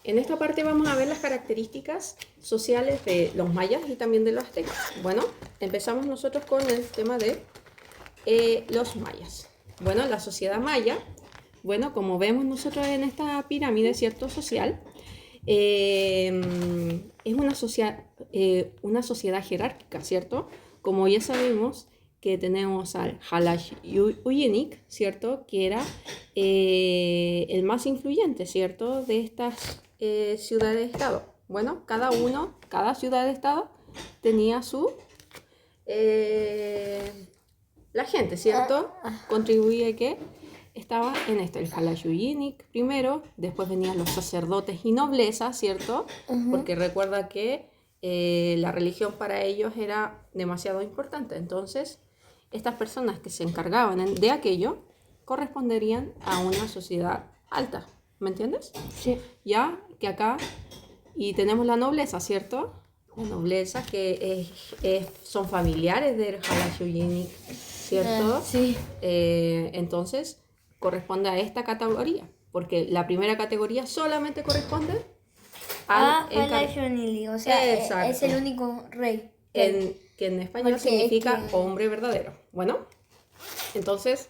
En esta parte vamos a ver las características sociales de los mayas y también de los aztecas. Bueno, empezamos nosotros con el tema de los mayas. Bueno, la sociedad maya, bueno, como vemos nosotros en esta pirámide, ¿cierto? Social, es una sociedad jerárquica, ¿cierto? Como ya sabemos que tenemos al Halayuyinic, ¿cierto? Que era el más influyente, ¿cierto? De estas ciudades-estado. Bueno, cada ciudad-estado tenía su... la gente, ¿cierto? Contribuía que estaba en esto, el Halayuyinic primero, después venían los sacerdotes y nobleza, ¿cierto? Porque recuerda que la religión para ellos era demasiado importante. Entonces, estas personas que se encargaban de aquello corresponderían a una sociedad alta, ¿me entiendes? Sí. Ya que acá, y tenemos la nobleza, ¿cierto? La nobleza que son familiares del Halayuyinic, ¿cierto? Sí. Entonces, corresponde a esta categoría, porque la primera categoría solamente corresponde al Halayuyinic, o sea, es el único rey. Que en español significa hombre verdadero. Bueno, entonces,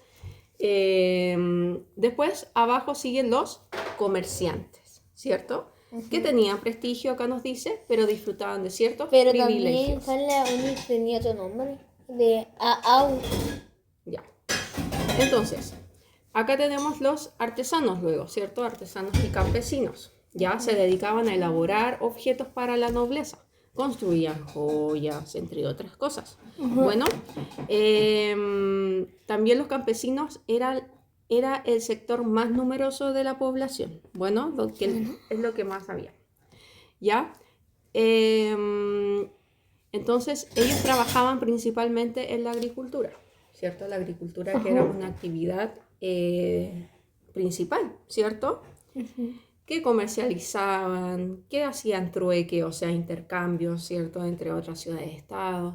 después abajo siguen los comerciantes, ¿cierto? Que tenían prestigio, acá nos dice, pero disfrutaban de ciertos privilegios. Pero también tenía otro nombre, de Aau. Ya. Entonces, acá tenemos los artesanos luego, ¿cierto? Artesanos y campesinos. Ya se dedicaban a elaborar objetos para la nobleza. Construían joyas, entre otras cosas. Bueno, también los campesinos era el sector más numeroso de la población. Bueno, es lo que más había. ¿Ya? Entonces, ellos trabajaban principalmente en la agricultura, ¿cierto? La agricultura que era una actividad principal, ¿cierto? Que comercializaban, que hacían trueque, o sea, intercambios, ¿cierto? Entre otras ciudades-estados.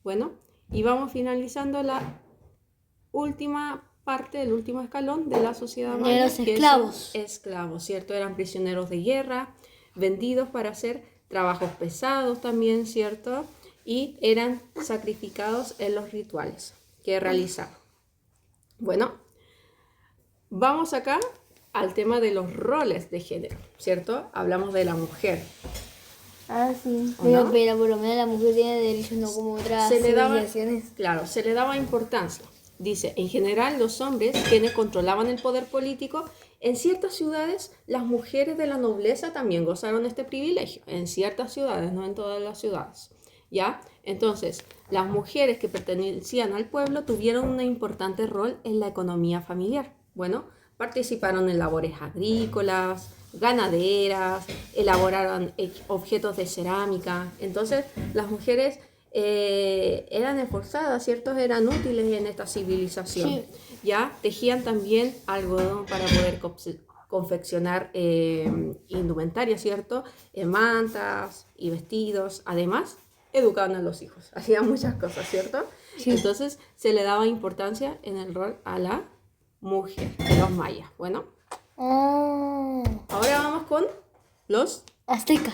Bueno, y vamos finalizando la última parte, el último escalón de la sociedad maya. Los esclavos. Esclavos, ¿cierto? Eran prisioneros de guerra, vendidos para hacer trabajos pesados también, ¿cierto? Y eran sacrificados en los rituales que realizaban. Bueno, vamos acá al tema de los roles de género, ¿cierto? Hablamos de la mujer. Sí. Pero por lo menos la mujer tiene derechos, no como otras civilizaciones. Claro, se le daba importancia. Dice, en general los hombres, quienes controlaban el poder político, en ciertas ciudades las mujeres de la nobleza también gozaron este privilegio. En ciertas ciudades, no en todas las ciudades. ¿Ya? Entonces, las mujeres que pertenecían al pueblo tuvieron un importante rol en la economía familiar. Bueno, participaron en labores agrícolas, ganaderas, elaboraron objetos de cerámica. Entonces, las mujeres eran esforzadas, ¿cierto? Eran útiles en esta civilización. Sí. Ya tejían también algodón para poder confeccionar indumentaria, ¿cierto? Mantas y vestidos. Además, educaban a los hijos. Hacían muchas cosas, ¿cierto? Sí. Entonces, se le daba importancia en el rol a la mujer de los mayas. Bueno, ahora vamos con los aztecas,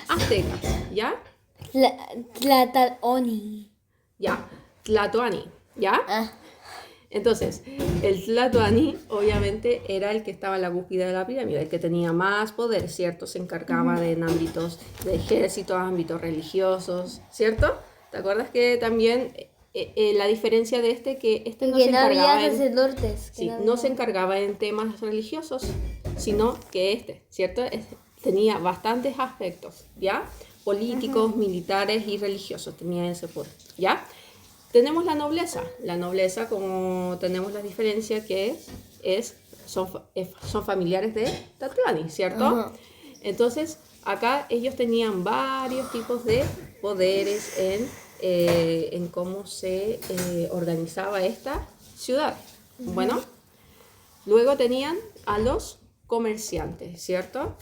¿ya? Tlatoani. Ya, Tlatoani, ¿ya? Entonces, el Tlatoani obviamente era el que estaba en la cúspide de la pirámide, el que tenía más poder, ¿cierto? Se encargaba de ámbitos de ejército, ámbitos religiosos, ¿cierto? ¿Te acuerdas que también la diferencia de que no se encargaba no se encargaba en temas religiosos, sino que ¿cierto? Tenía bastantes aspectos, ¿ya? Políticos, militares y religiosos, tenía ese poder, ¿ya? Tenemos la nobleza, como tenemos la diferencia que son familiares de Tlatoani, ¿cierto? Entonces, acá ellos tenían varios tipos de poderes en cómo se organizaba esta ciudad. Bueno, luego tenían a los comerciantes, ¿cierto?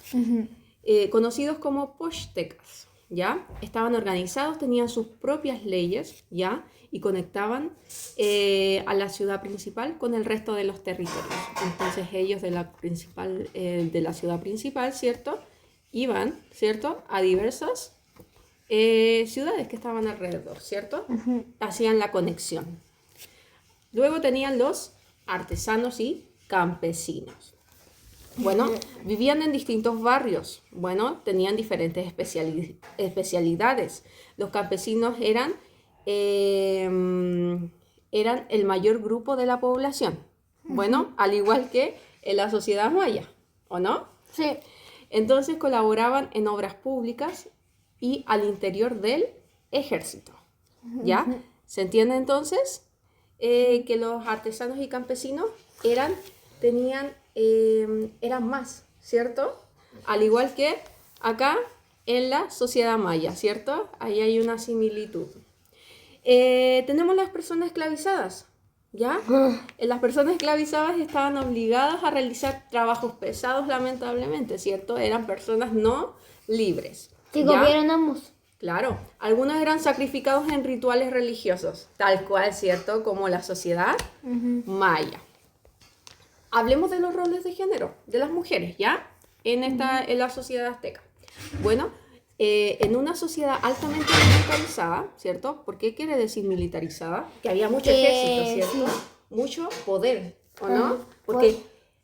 Conocidos como pochtecas, ¿ya? Estaban organizados, tenían sus propias leyes, ¿ya? Y conectaban a la ciudad principal con el resto de los territorios. Entonces ellos de la ciudad principal, ¿cierto? iban, ¿cierto?, a diversas ciudades que estaban alrededor, ¿cierto? Hacían la conexión. Luego tenían los artesanos y campesinos. Bueno, vivían en distintos barrios. Bueno, tenían diferentes especialidades. Los campesinos eran el mayor grupo de la población. Bueno, al igual que en la sociedad maya, ¿o no? Sí. Entonces colaboraban en obras públicas y al interior del ejército. ¿Ya? ¿Se entiende entonces? Que los artesanos y campesinos eran más, ¿cierto? Al igual que acá en la sociedad maya, ¿cierto? Ahí hay una similitud. Tenemos las personas esclavizadas, ¿ya? Las personas esclavizadas estaban obligadas a realizar trabajos pesados, lamentablemente, ¿cierto? Eran personas no libres. ¿Sí copiaron ambos? Claro, algunos eran sacrificados en rituales religiosos, tal cual, ¿cierto? Como la sociedad maya. Hablemos de los roles de género de las mujeres, ¿ya? En la sociedad azteca. Bueno, en una sociedad altamente militarizada, ¿cierto? ¿Por qué quiere decir militarizada? Que había mucho ejército, ¿cierto? Sí. Mucho poder, ¿o no? Porque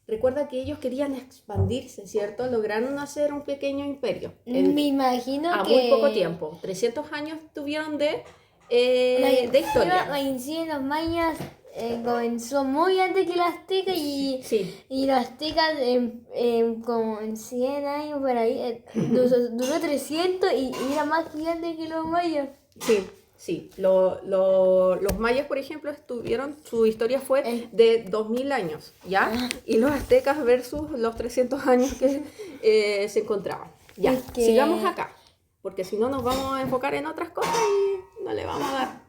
recuerda que ellos querían expandirse, ¿cierto? Lograron hacer un pequeño imperio. Me imagino a muy poco tiempo. 300 años tuvieron de historia. Sí, los mayas comenzó muy antes que los aztecas y los aztecas como en 100 años por ahí, duró 300 y era más gigante que los mayas. Sí. Los mayas, por ejemplo, su historia fue de 2000 años, ¿ya? Y los aztecas versus los 300 años que se encontraban. Ya, sigamos acá, porque si no nos vamos a enfocar en otras cosas y no le vamos a dar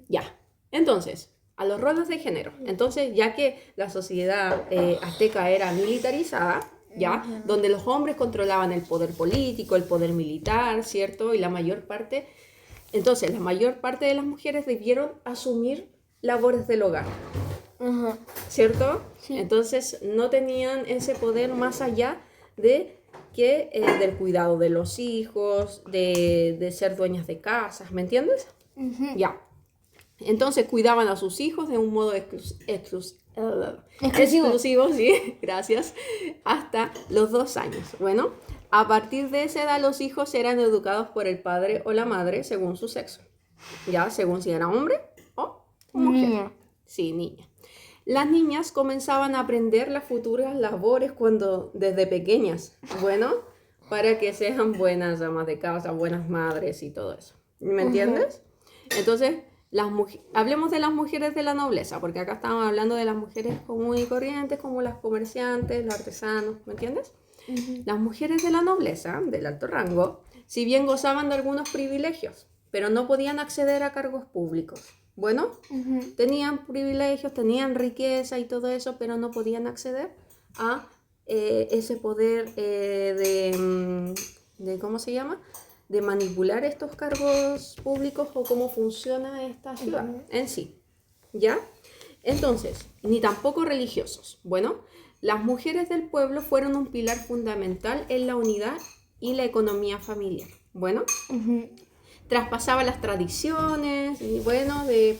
ya. Entonces, a los roles de género. Entonces, ya que la sociedad azteca era militarizada, ¿ya? Donde los hombres controlaban el poder político, el poder militar, ¿cierto? Y la mayor parte de las mujeres debieron asumir labores del hogar, ¿cierto? Sí. Entonces, no tenían ese poder más allá del cuidado de los hijos, de ser dueñas de casas, ¿me entiendes? Ya. Entonces cuidaban a sus hijos de un modo exclusivo, sí, gracias, hasta los 2 años. Bueno, a partir de esa edad los hijos eran educados por el padre o la madre según su sexo, ya, según si era hombre o mujer. Niña. Sí, niña. Las niñas comenzaban a aprender las futuras labores desde pequeñas, bueno, para que sean buenas amas de casa, buenas madres y todo eso. ¿Me entiendes? Entonces, hablemos de las mujeres de la nobleza, porque acá estamos hablando de las mujeres comunes y corrientes, como las comerciantes, los artesanos, ¿me entiendes? Las mujeres de la nobleza, del alto rango, si bien gozaban de algunos privilegios, pero no podían acceder a cargos públicos. Bueno, tenían privilegios, tenían riqueza y todo eso, pero no podían acceder a ese poder ¿cómo se llama?, de manipular estos cargos públicos o cómo funciona esta ciudad en sí, ¿ya? Entonces, ni tampoco religiosos. Bueno, las mujeres del pueblo fueron un pilar fundamental en la unidad y la economía familiar. Bueno, traspasaba las tradiciones, y bueno, de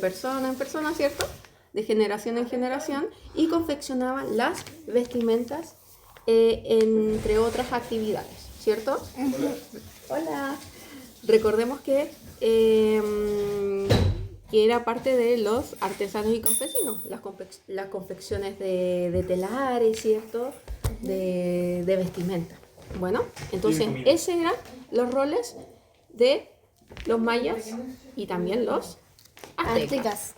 persona en persona, ¿cierto? De generación en generación, y confeccionaban las vestimentas, entre otras actividades. ¿Cierto? Hola. Recordemos que era parte de los artesanos y campesinos, las confecciones de telares, ¿cierto? De vestimenta. Bueno, entonces esos eran los roles de los mayas y también los aztecas.